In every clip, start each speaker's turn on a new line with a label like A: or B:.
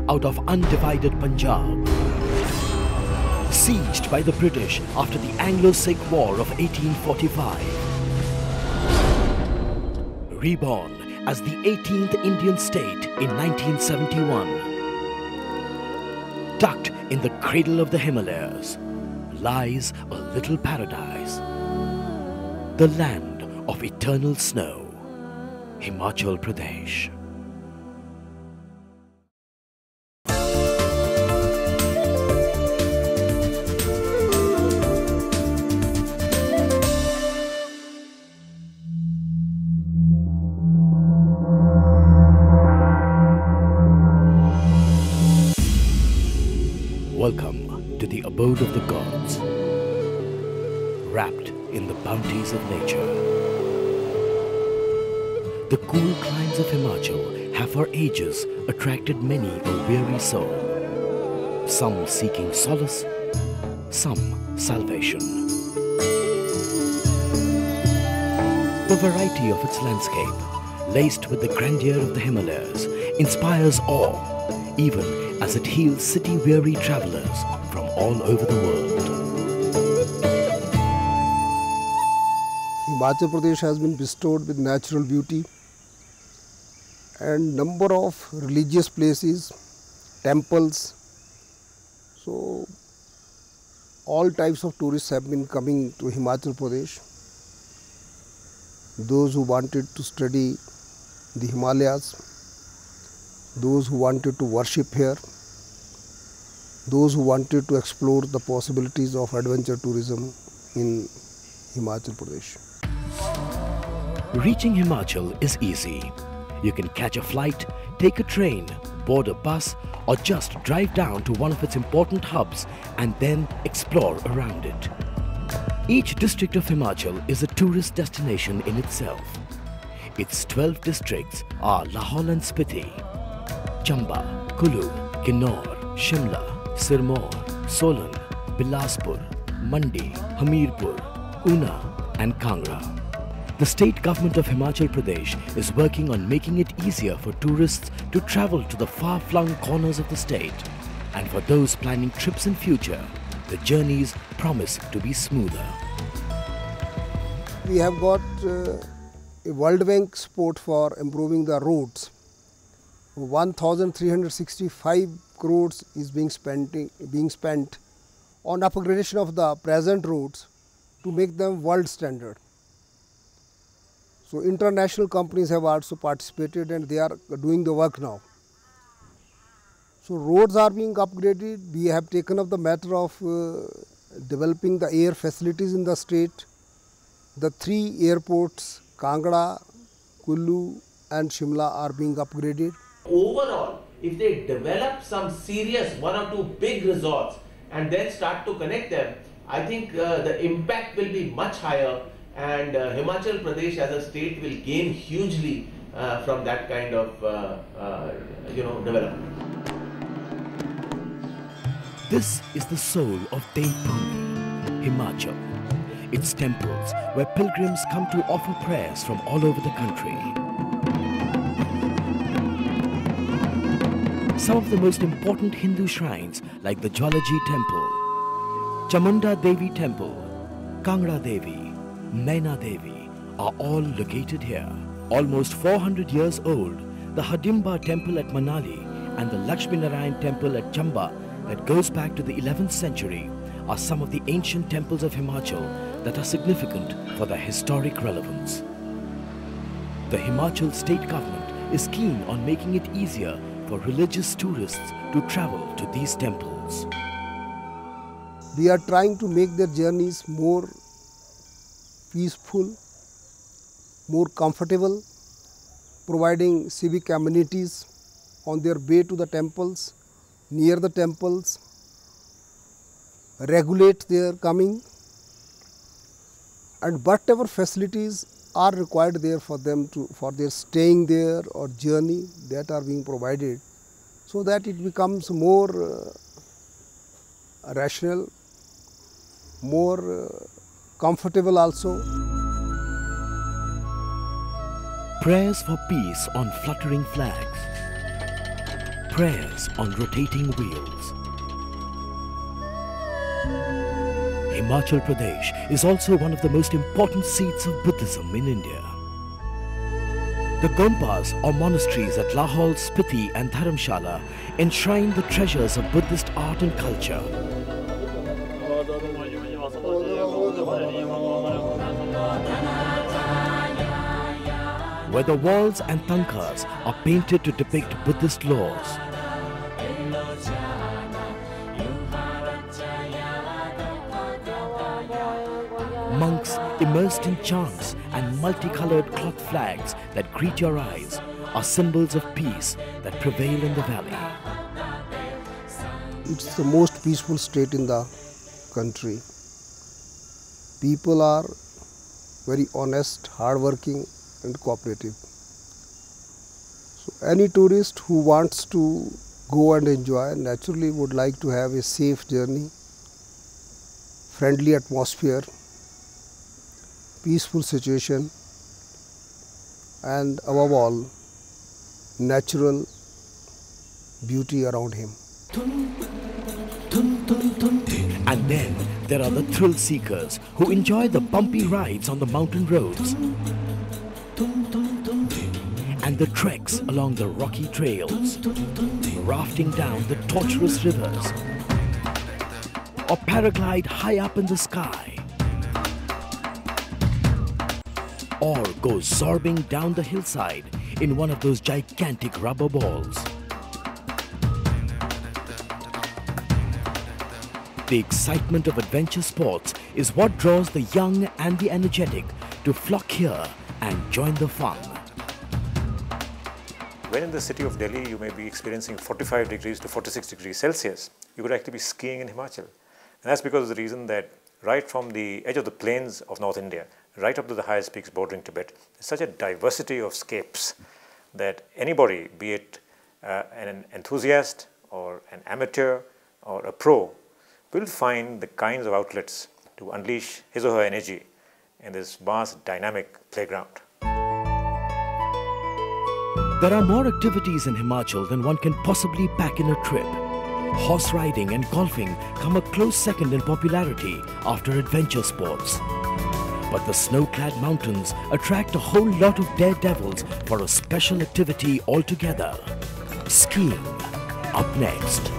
A: out of undivided Punjab. Sieged by the British after the Anglo-Sikh War of 1845. Reborn as the 18th Indian state in 1971. Tucked in the cradle of the Himalayas lies a little paradise. The land of eternal snow, Himachal Pradesh. Welcome to the abode of the gods, wrapped in the bounties of nature. The cool climes of Himachal have for ages attracted many a weary soul, some seeking solace, some salvation. The variety of its landscape, laced with the grandeur of the Himalayas, inspires awe, even as it heals city-weary travelers from all over the world.
B: Himachal Pradesh has been bestowed with natural beauty and number of religious places, temples. So all types of tourists have been coming to Himachal Pradesh. Those who wanted to study the Himalayas, those who wanted to worship here, those who wanted to explore the possibilities of adventure tourism in Himachal Pradesh.
A: Reaching Himachal is easy. You can catch a flight, take a train, board a bus, or just drive down to one of its important hubs and then explore around it. Each district of Himachal is a tourist destination in itself. Its 12 districts are Lahaul and Spiti, Chamba, Kulu, Kinnaur, Shimla, Sirmaur, Solan, Bilaspur, Mandi, Hamirpur, Una and Kangra. The state government of Himachal Pradesh is working on making it easier for tourists to travel to the far-flung corners of the state. And for those planning trips in future, the journeys promise to be smoother.
B: We have got a World Bank support for improving the roads. 1,365 crores is being spent on upgradation of the present roads to make them world standard. So international companies have also participated and they are doing the work now. So roads are being upgraded. We have taken up the matter of developing the air facilities in the state. The 3 airports, Kangra, Kullu and Shimla are being upgraded.
C: Overall, if they develop some serious 1 or 2 big resorts and then start to connect them, I think the impact will be much higher and Himachal Pradesh as a state will gain hugely from that kind of development.
A: This is the soul of Devbhoomi, Himachal. Its temples where pilgrims come to offer prayers from all over the country. Some of the most important Hindu shrines like the Jwalaji Temple, Chamunda Devi Temple, Kangra Devi, Naina Devi are all located here. Almost 400 years old, the Hidimba Temple at Manali and the Lakshmi Narayan Temple at Chamba that goes back to the 11th century are some of the ancient temples of Himachal that are significant for their historic relevance. The Himachal state government is keen on making it easier for religious tourists to travel to these temples.
B: We are trying to make their journeys more peaceful, more comfortable, providing civic amenities on their way to the temples, near the temples, regulate their coming, and whatever facilities are required there for them for their staying there or journey that are being provided, so that it becomes more rational, more comfortable also.
A: Prayers for peace on fluttering flags. prayers on rotating wheels. Himachal Pradesh is also one of the most important seats of Buddhism in India. The Gompas or monasteries at Lahore, Spiti and Dharamshala enshrine the treasures of Buddhist art and culture. Where the walls and tankas are painted to depict Buddhist laws. Monks immersed in chants and multicolored cloth flags that greet your eyes are symbols of peace that prevail in the valley.
B: It's the most peaceful state in the country. People are very honest, hardworking and cooperative. So any tourist who wants to go and enjoy naturally would like to have a safe journey, friendly atmosphere, peaceful situation and above all natural beauty around him.
A: And then there are the thrill seekers who enjoy the bumpy rides on the mountain roads and the treks along the rocky trails, rafting down the tortuous rivers or paraglide high up in the sky, or go zorbing down the hillside in one of those gigantic rubber balls. The excitement of adventure sports is what draws the young and the energetic to flock here and join the fun.
D: When in the city of Delhi you may be experiencing 45 degrees to 46 degrees Celsius, you could actually be skiing in Himachal. And that's because of the reason that right from the edge of the plains of North India, right up to the highest peaks bordering Tibet, there's such a diversity of scapes that anybody, be it an enthusiast or an amateur or a pro, will find the kinds of outlets to unleash his or her energy in this vast dynamic playground.
A: There are more activities in Himachal than one can possibly pack in a trip. Horse riding and golfing come a close second in popularity after adventure sports. But the snow-clad mountains attract a whole lot of daredevils for a special activity altogether. Skiing, up next.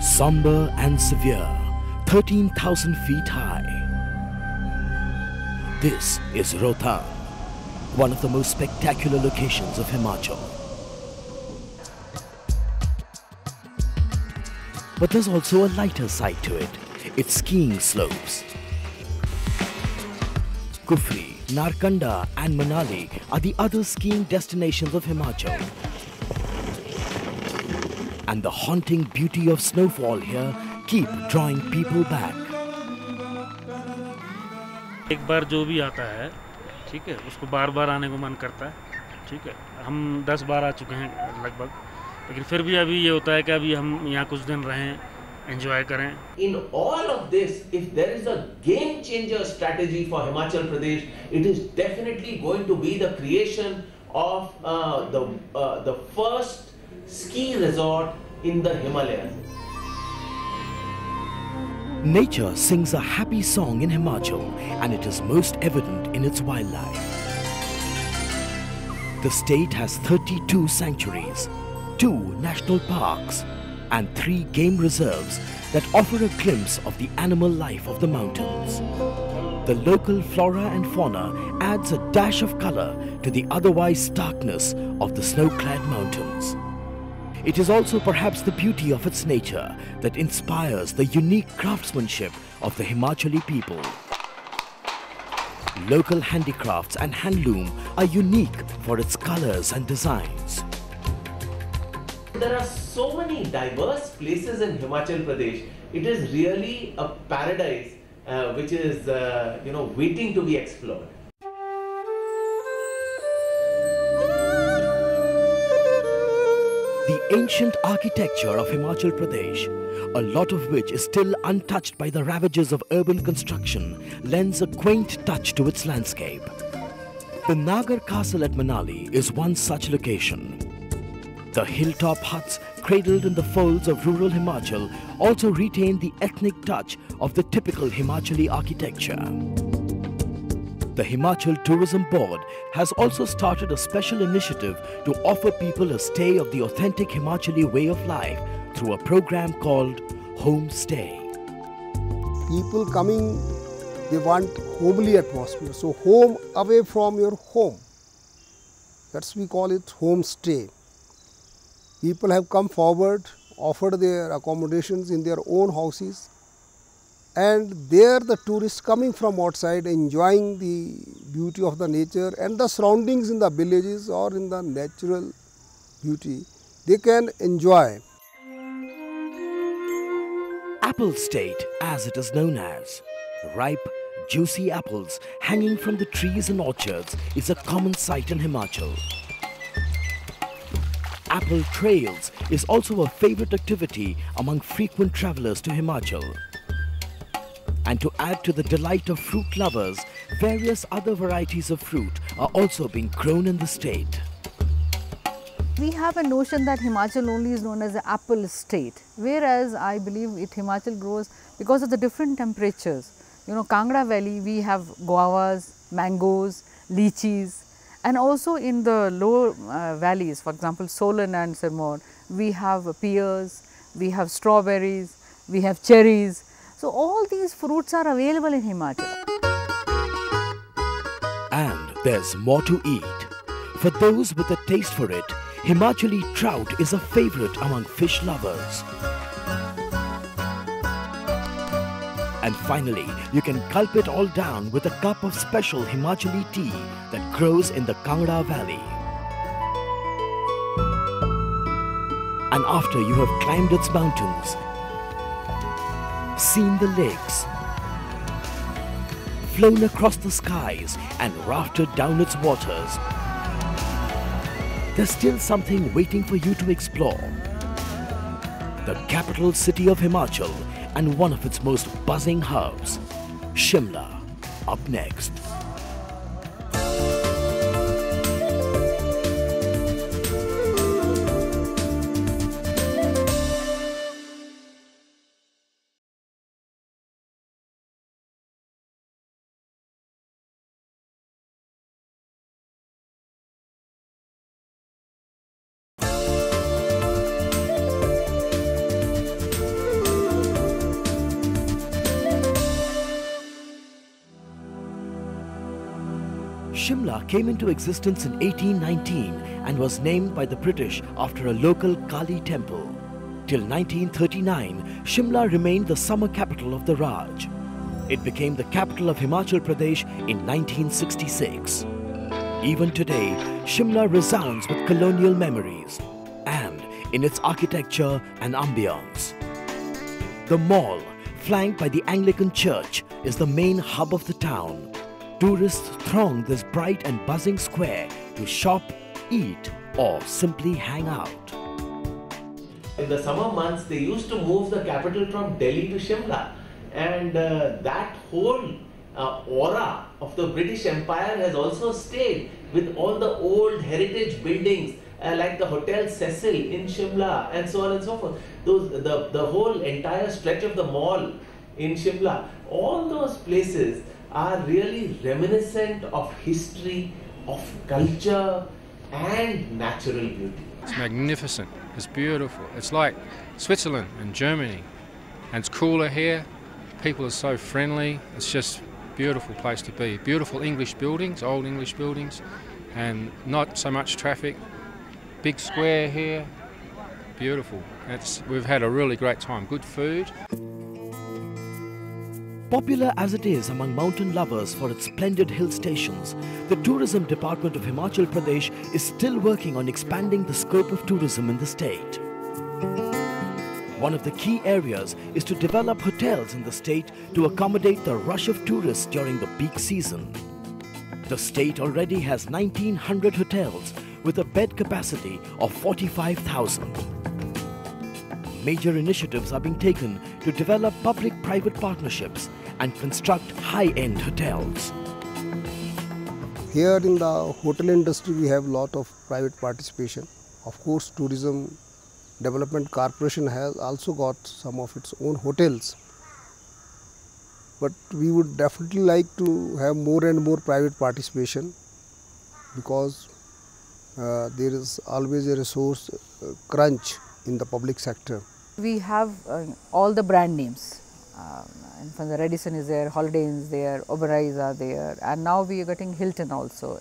A: Somber and severe, 13,000 feet high. This is Rohtang, one of the most spectacular locations of Himachal. But there's also a lighter side to it, its skiing slopes. Kufri, Narkanda and Manali are the other skiing destinations of Himachal. And the haunting beauty of snowfall here keep drawing people back.
E: एक बार जो भी आता है, ठीक है, उसको बार-बार आने को मन करता है, ठीक है। हम 10 बार आ चुके हैं लगभग, लेकिन फिर भी अभी ये होता है कि अभी हम यहाँ कुछ दिन रहें, एंजॉय करें।
C: In all of this, if there is a game changer strategy for Himachal Pradesh, it is definitely going to be the creation of the first ski resort in the Himalayas.
A: Nature sings a happy song in Himachal, and it is most evident in its wildlife. The state has 32 sanctuaries, 2 national parks, and 3 game reserves that offer a glimpse of the animal life of the mountains. The local flora and fauna adds a dash of color to the otherwise starkness of the snow-clad mountains. It is also perhaps the beauty of its nature that inspires the unique craftsmanship of the Himachali people. Local handicrafts and handloom are unique for its colors and designs.
C: There are so many diverse places in Himachal Pradesh. It is really a paradise which is waiting to be explored.
A: The ancient architecture of Himachal Pradesh, a lot of which is still untouched by the ravages of urban construction, lends a quaint touch to its landscape. The Nagar Castle at Manali is one such location. The hilltop huts cradled in the folds of rural Himachal also retain the ethnic touch of the typical Himachali architecture. The Himachal Tourism Board has also started a special initiative to offer people a stay of the authentic Himachali way of life through a program called Home Stay.
B: People coming, they want homely atmosphere. So home away from your home. That's we call it home stay. People have come forward, offered their accommodations in their own houses, and there the tourists coming from outside enjoying the beauty of the nature and the surroundings in the villages or in the natural beauty, they can enjoy.
A: Apple State, as it is known as. Ripe, juicy apples hanging from the trees and orchards is a common sight in Himachal. Apple Trails is also a favorite activity among frequent travelers to Himachal. And to add to the delight of fruit lovers, various other varieties of fruit are also being grown in the state.
F: We have a notion that Himachal only is known as the apple state, whereas I believe Himachal grows because of the different temperatures. You know, Kangra Valley, we have guavas, mangoes, lychees, and also in the lower valleys, for example, Solan and Sirmaur, we have pears, we have strawberries, we have cherries. So all these fruits are available in Himachal.
A: And there's more to eat. For those with a taste for it, Himachali trout is a favorite among fish lovers. And finally, you can gulp it all down with a cup of special Himachali tea that grows in the Kangra Valley. And after you have climbed its mountains, seen the lakes, flown across the skies and rafted down its waters, there's still something waiting for you to explore. The capital city of Himachal and one of its most buzzing hubs, Shimla, up next. Shimla came into existence in 1819 and was named by the British after a local Kali temple. Till 1939, Shimla remained the summer capital of the Raj. It became the capital of Himachal Pradesh in 1966. Even today, Shimla resounds with colonial memories and in its architecture and ambience. The mall, flanked by the Anglican Church, is the main hub of the town. Tourists throng this bright and buzzing square to shop, eat, or simply hang out.
C: In the summer months, they used to move the capital from Delhi to Shimla, and that whole aura of the British Empire has also stayed with all the old heritage buildings like the Hotel Cecil in Shimla and so on and so forth. The whole entire stretch of the mall in Shimla, all those places are really reminiscent of history, of culture and natural beauty.
G: It's magnificent, it's beautiful. It's like Switzerland and Germany, and it's cooler here. People are so friendly. It's just a beautiful place to be. Beautiful English buildings, old English buildings, and not so much traffic. Big square here, beautiful. We've had a really great time. Good food.
A: Popular as it is among mountain lovers for its splendid hill stations, the Tourism Department of Himachal Pradesh is still working on expanding the scope of tourism in the state. One of the key areas is to develop hotels in the state to accommodate the rush of tourists during the peak season. The state already has 1,900 hotels with a bed capacity of 45,000. Major initiatives are being taken to develop public-private partnerships and construct high-end hotels.
B: Here in the hotel industry, we have a lot of private participation. Of course, Tourism Development Corporation has also got some of its own hotels. But we would definitely like to have more and more private participation, because there is always a resource crunch in the public sector.
F: We have all the brand names. From the Radisson is there, Holiday Inn is there, Oberoi's are there, and now we are getting Hilton also.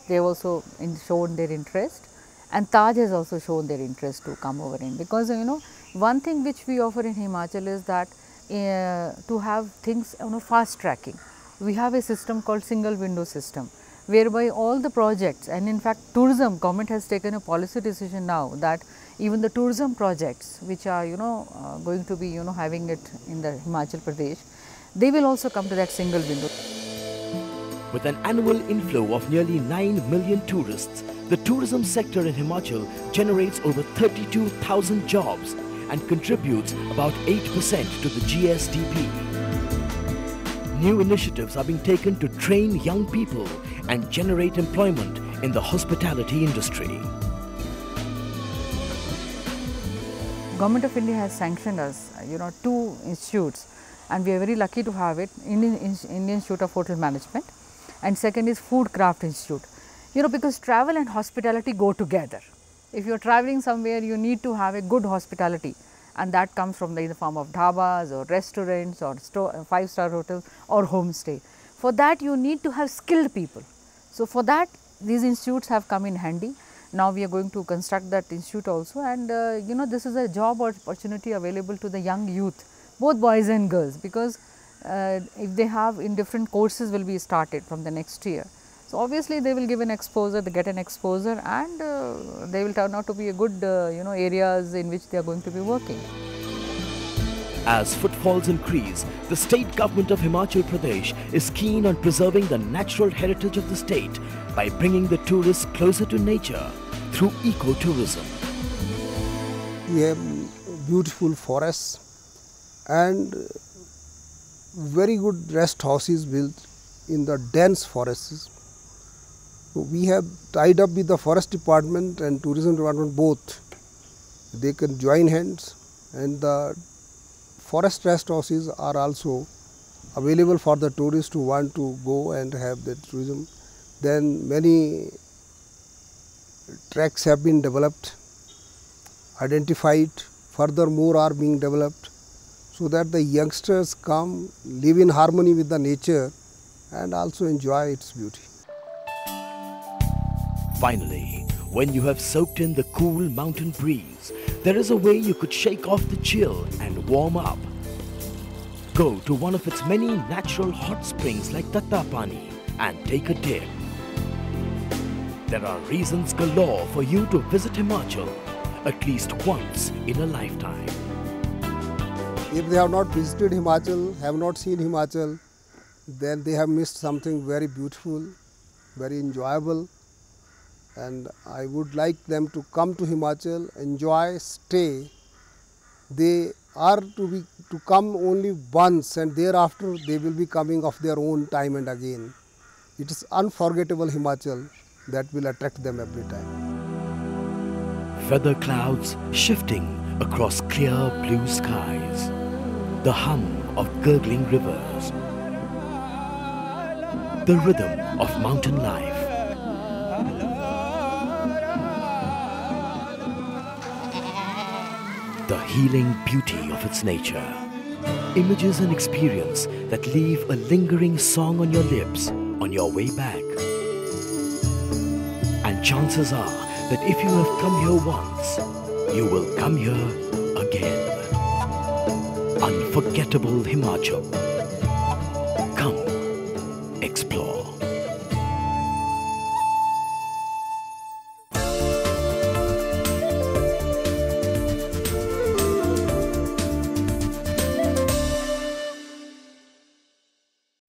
F: They have also shown their interest, and Taj has also shown their interest to come over in, because one thing which we offer in Himachal is that to have things fast tracking. We have a system called single window system, whereby all the projects, and in fact tourism, government has taken a policy decision now that even the tourism projects which are going to be having it in the Himachal Pradesh, they will also come to that single window.
A: With an annual inflow of nearly 9 million tourists, the tourism sector in Himachal generates over 32,000 jobs and contributes about 8% to the GSDP. New initiatives are being taken to train young people and generate employment in the hospitality industry.
F: Government of India has sanctioned us, 2 institutes, and we are very lucky to have it. Indian Institute of Hotel Management, and second is Food Craft Institute. Because travel and hospitality go together. If you are traveling somewhere, you need to have a good hospitality, and that comes from the form of dhabas or restaurants or 5-star hotels or homestay. For that, you need to have skilled people. So for that, these institutes have come in handy. Now we are going to construct that institute also, and this is a job opportunity available to the young youth, both boys and girls, because if they have in different courses will be started from the next year. So obviously they will give an exposure, they get an exposure, and they will turn out to be a good areas in which they are going to be working.
A: As footfalls increase, the state government of Himachal Pradesh is keen on preserving the natural heritage of the state by bringing the tourists closer to nature through eco-tourism.
B: We have beautiful forests and very good rest houses built in the dense forests. So we have tied up with the forest department and tourism department both. They can join hands, and the forest rest houses are also available for the tourists who want to go and have the tourism. Then many tracks have been developed, identified, furthermore are being developed, so that the youngsters come, live in harmony with the nature and also enjoy its beauty.
A: Finally, when you have soaked in the cool mountain breeze, there is a way you could shake off the chill and warm up. Go to one of its many natural hot springs like Tattapani and take a dip. There are reasons galore for you to visit Himachal at least once in a lifetime.
B: If they have not visited Himachal, have not seen Himachal, then they have missed something very beautiful, very enjoyable, and I would like them to come to Himachal, enjoy, stay. They are to come only once, and thereafter they will be coming of their own time and again. It is unforgettable Himachal that will attract them every time.
A: Feather clouds shifting across clear blue skies, the hum of gurgling rivers, the rhythm of mountain life. The healing beauty of its nature. Images and experience that leave a lingering song on your lips on your way back. And chances are that if you have come here once, you will come here again. Unforgettable Himachal. Come, explore.